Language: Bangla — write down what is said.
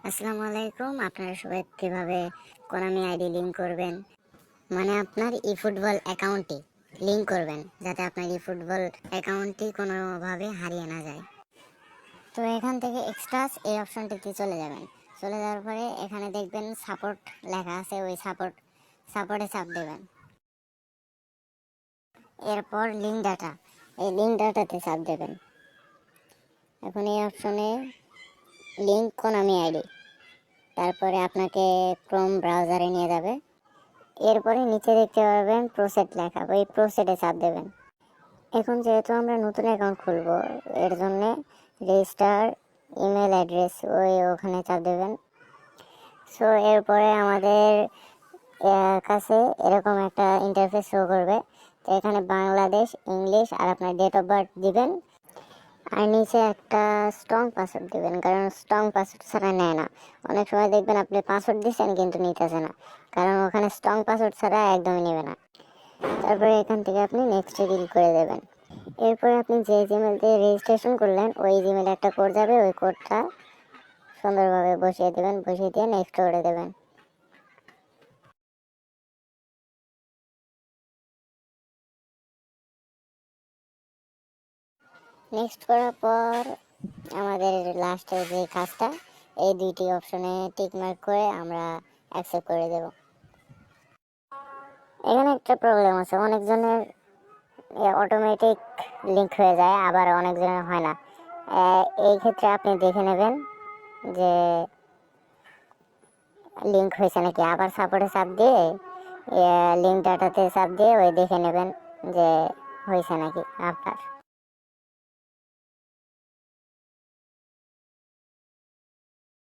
আসসালামু আলাইকুম। আপনারা সবাই কিভাবে কোনামি আইডি লিংক করবেন, মানে আপনার ইফুটবল অ্যাকাউন্টটি লিংক করবেন যাতে আপনার ইফুটবল অ্যাকাউন্টটি কোনোভাবে হারিয়ে না যায়। তো এখান থেকে এক্সট্রাস এই অপশনটিতে চলে যাবেন। চলে যাওয়ার পরে এখানে দেখবেন সাপোর্ট লেখা আছে, ওই সাপোর্টে চাপ দেবেন। এরপর লিঙ্ক ডাটা, এই লিঙ্ক ডাটাতে চাপ দেবেন। এখন এই অপশনে লিংক কোনামি আইডি, তারপরে আপনাকে ক্রোম ব্রাউজারে নিয়ে যাবে। এরপরে নিচে দেখতে পারবেন প্রসেট লেখা, ওই প্রসেটে চাপ দেবেন। এখন যেহেতু আমরা নতুন অ্যাকাউন্ট খুলব, এর জন্য রেজিস্টার ইমেল অ্যাড্রেস ওখানে চাপ দেবেন। সো এরপরে আমাদের কাছে এরকম একটা ইন্টারফেস শো করবে। তো এখানে বাংলাদেশ, ইংলিশ আর আপনার ডেট অফ বার্থ দিবেন, আর নিচে একটা স্ট্রং পাসওয়ার্ড দিবেন, কারণ স্ট্রং পাসওয়ার্ড ছাড়া নেয় না। অনেক সময় দেখবেন আপনি পাসওয়ার্ড দিচ্ছেন কিন্তু নিতেছে না, কারণ ওখানে স্ট্রং পাসওয়ার্ড ছাড়া একদমই নেবে না। তারপরে এখান থেকে আপনি নেক্সটে ক্লিক করে দেবেন। এরপরে আপনি যে জিমেল দিয়ে রেজিস্ট্রেশন করলেন ওই জিমেলে একটা কোড যাবে, ওই কোডটা সুন্দরভাবে বসিয়ে দেবেন, বসিয়ে দিয়ে নেক্সট করে দেবেন। নেক্সট করার পর আমাদের লাস্টের যে কাজটা, এই দুইটি অপশনে টিক মার্ক করে আমরা অ্যাকসেপ্ট করে দেব। এখানে একটা প্রবলেম আছে, অনেকজনের অটোমেটিক লিঙ্ক হয়ে যায়, আবার অনেকজনের হয় না। এই ক্ষেত্রে আপনি দেখে নেবেন যে লিঙ্ক হয়েছে নাকি, আবার সাপোর্টে চাপ দিয়ে লিঙ্ক ডাটাতে চাপ দিয়ে ওই দেখে নেবেন যে হয়েছে নাকি আপনার।